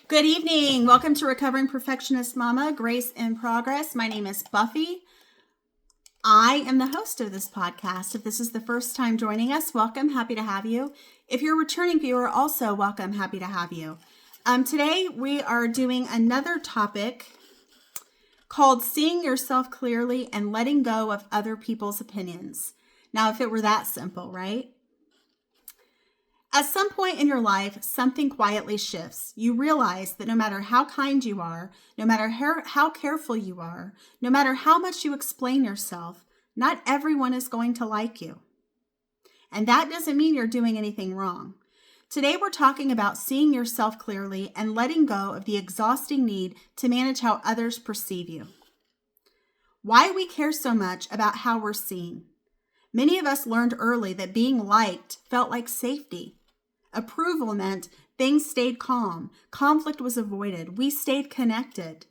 Good evening. Welcome to Recovering Perfectionist Mama, Grace in Progress. My name is Buffy. I am the host of this podcast. If this is the first time joining us, welcome. Happy to have you. If you're a returning viewer, also welcome. Happy to have you. Today we are doing another topic called Seeing Yourself Clearly and Letting Go of Other People's Opinions. Now, if it were that simple, right? At some point in your life, something quietly shifts. You realize that no matter how kind you are, no matter how careful you are, no matter how much you explain yourself, not everyone is going to like you. And that doesn't mean you're doing anything wrong. Today, we're talking about seeing yourself clearly and letting go of the exhausting need to manage how others perceive you. Why we care so much about how we're seen. Many of us learned early that being liked felt like safety. Approval meant things stayed calm, conflict was avoided, we stayed connected.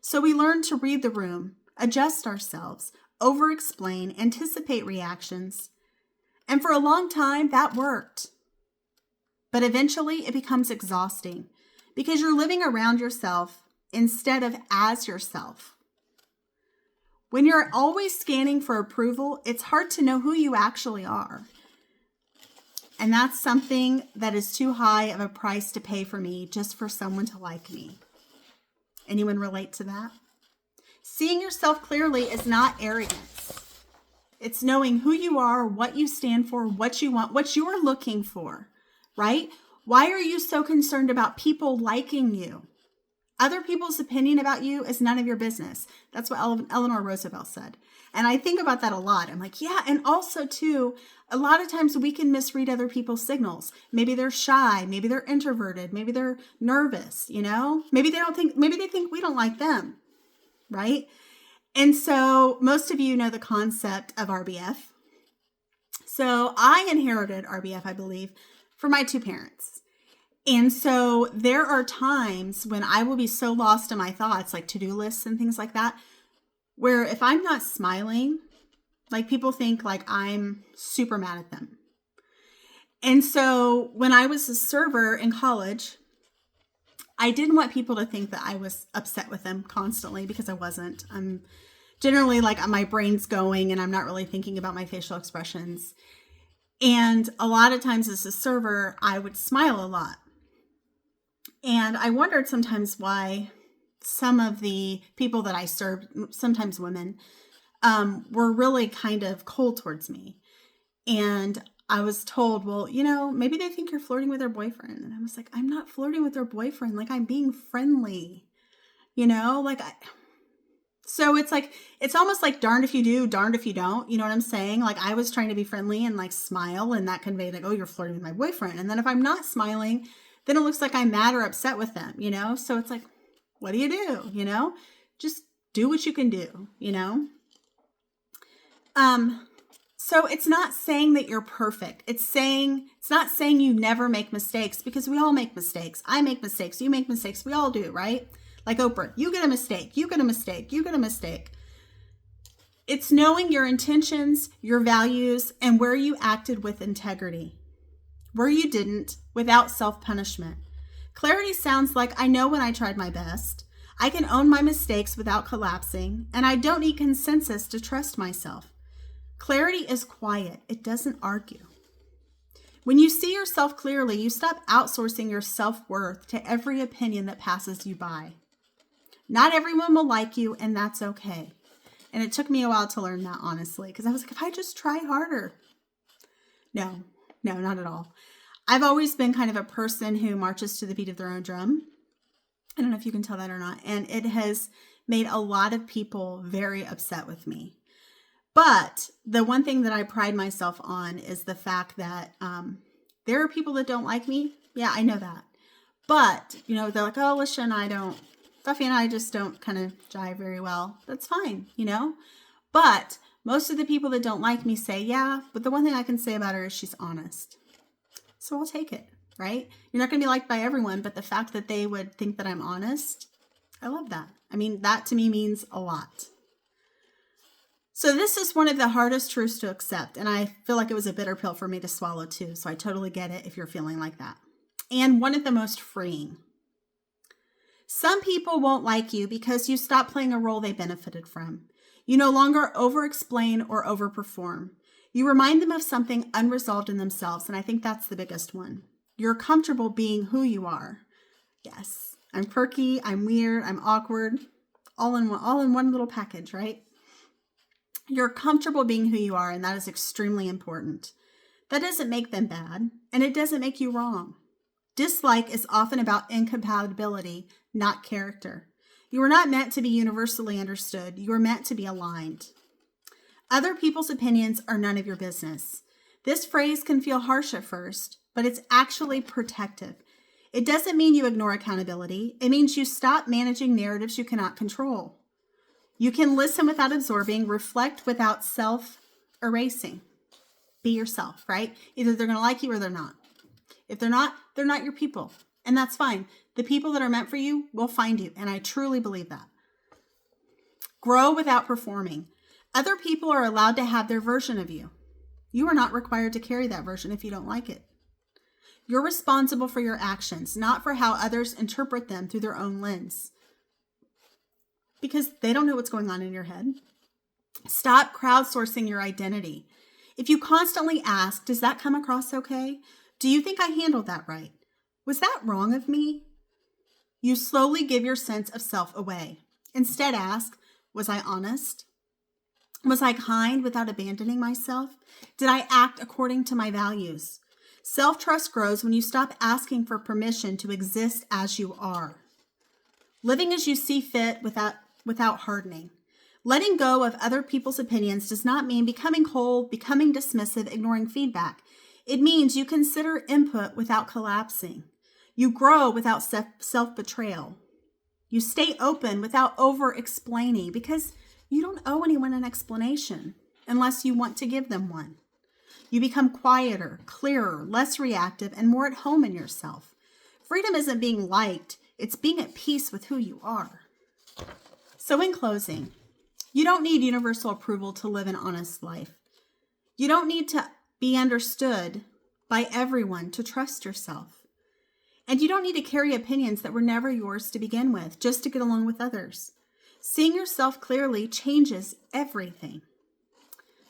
So we learned to read the room, adjust ourselves, over-explain, anticipate reactions. And for a long time, that worked. But eventually, it becomes exhausting because you're living around yourself instead of as yourself. When you're always scanning for approval, it's hard to know who you actually are. And that's something that is too high of a price to pay for me just for someone to like me. Anyone relate to that? Seeing yourself clearly is not arrogance. It's knowing who you are, what you stand for, what you want, what you're looking for, right? Why are you so concerned about people liking you? Other people's opinion about you is none of your business. That's what Eleanor Roosevelt said. And I think about that a lot. I'm like, yeah. And also too, a lot of times we can misread other people's signals. Maybe they're shy. Maybe they're introverted. Maybe they're nervous, maybe they think we don't like them. Right. And so most of you know the concept of RBF. So I inherited RBF, I believe, from my two parents. And so there are times when I will be so lost in my thoughts, like to-do lists and things like that, where if I'm not smiling, like people think like I'm super mad at them. And so when I was a server in college, I didn't want people to think that I was upset with them constantly because I wasn't. I'm generally like my brain's going and I'm not really thinking about my facial expressions. And a lot of times as a server, I would smile a lot. And I wondered sometimes why some of the people that I served, sometimes women, were really kind of cold towards me. And I was told, well, maybe they think you're flirting with their boyfriend. And I was like, I'm not flirting with their boyfriend. Like, I'm being friendly, so it's like, it's almost like darned if you do, darned if you don't. You know what I'm saying? Like I was trying to be friendly and like smile, and that conveyed like, oh, you're flirting with my boyfriend. And then if I'm not smiling, then it looks like I'm mad or upset with them, So it's like, what do you do? Just do what you can do, So it's not saying that you're perfect. It's not saying you never make mistakes, because we all make mistakes. I make mistakes. You make mistakes. We all do, right? Like Oprah, you get a mistake. You get a mistake. You get a mistake. It's knowing your intentions, your values, and where you acted with integrity, where you didn't, without self-punishment. Clarity sounds like I know when I tried my best. I can own my mistakes without collapsing, and I don't need consensus to trust myself. Clarity is quiet. It doesn't argue. When you see yourself clearly, you stop outsourcing your self-worth to every opinion that passes you by. Not everyone will like you, and that's okay. And it took me a while to learn that, honestly, because I was like, if I just try harder. No, not at all. I've always been kind of a person who marches to the beat of their own drum. I don't know if you can tell that or not. And it has made a lot of people very upset with me. But the one thing that I pride myself on is the fact that there are people that don't like me. Yeah, I know that. But, they're like, oh, Alicia Buffy and I just don't kind of jive very well. That's fine, But most of the people that don't like me say, yeah, but the one thing I can say about her is she's honest. So I'll take it, right? You're not going to be liked by everyone, but the fact that they would think that I'm honest, I love that. I mean, that to me means a lot. So this is one of the hardest truths to accept, and I feel like it was a bitter pill for me to swallow too, so I totally get it if you're feeling like that. And one of the most freeing. Some people won't like you because you stop playing a role they benefited from. You no longer over-explain or overperform. You remind them of something unresolved in themselves, and I think that's the biggest one. You're comfortable being who you are. Yes, I'm quirky, I'm weird, I'm awkward, all in one little package, right? You're comfortable being who you are, and that is extremely important. That doesn't make them bad, and it doesn't make you wrong. Dislike is often about incompatibility, not character. You are not meant to be universally understood. You are meant to be aligned. Other people's opinions are none of your business. This phrase can feel harsh at first, but it's actually protective. It doesn't mean you ignore accountability. It means you stop managing narratives you cannot control. You can listen without absorbing, reflect without self-erasing. Be yourself, right? Either they're going to like you or they're not. If they're not your people. And that's fine. The people that are meant for you will find you. And I truly believe that. Grow without performing. Other people are allowed to have their version of you. You are not required to carry that version if you don't like it. You're responsible for your actions, not for how others interpret them through their own lens. Because they don't know what's going on in your head. Stop crowdsourcing your identity. If you constantly ask, does that come across okay? Do you think I handled that right? Was that wrong of me? You slowly give your sense of self away. Instead, ask, was I honest? Was I kind without abandoning myself? Did I act according to my values? Self-trust grows when you stop asking for permission to exist as you are. Living as you see fit without hardening. Letting go of other people's opinions does not mean becoming cold, becoming dismissive, ignoring feedback. It means you consider input without collapsing. You grow without self-betrayal. You stay open without over-explaining because you don't owe anyone an explanation unless you want to give them one. You become quieter, clearer, less reactive, and more at home in yourself. Freedom isn't being liked, it's being at peace with who you are. So in closing, you don't need universal approval to live an honest life. You don't need to be understood by everyone to trust yourself. And you don't need to carry opinions that were never yours to begin with, just to get along with others. Seeing yourself clearly changes everything.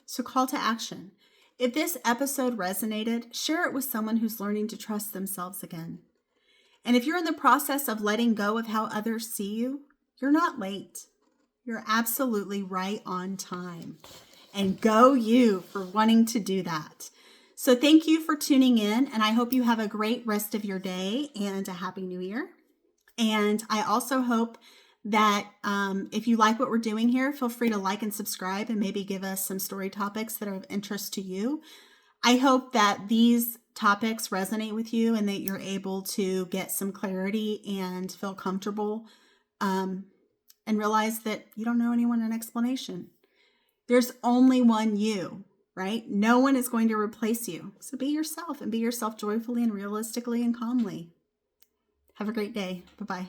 So call to action. If this episode resonated, share it with someone who's learning to trust themselves again. And if you're in the process of letting go of how others see you, you're not late. You're absolutely right on time. And go you for wanting to do that. So thank you for tuning in, and I hope you have a great rest of your day and a happy new year. And I also hope that if you like what we're doing here, feel free to like and subscribe and maybe give us some story topics that are of interest to you. I hope that these topics resonate with you and that you're able to get some clarity and feel comfortable and realize that you don't owe anyone an explanation. There's only one you, right? No one is going to replace you. So be yourself and be yourself joyfully and realistically and calmly. Have a great day. Bye-bye.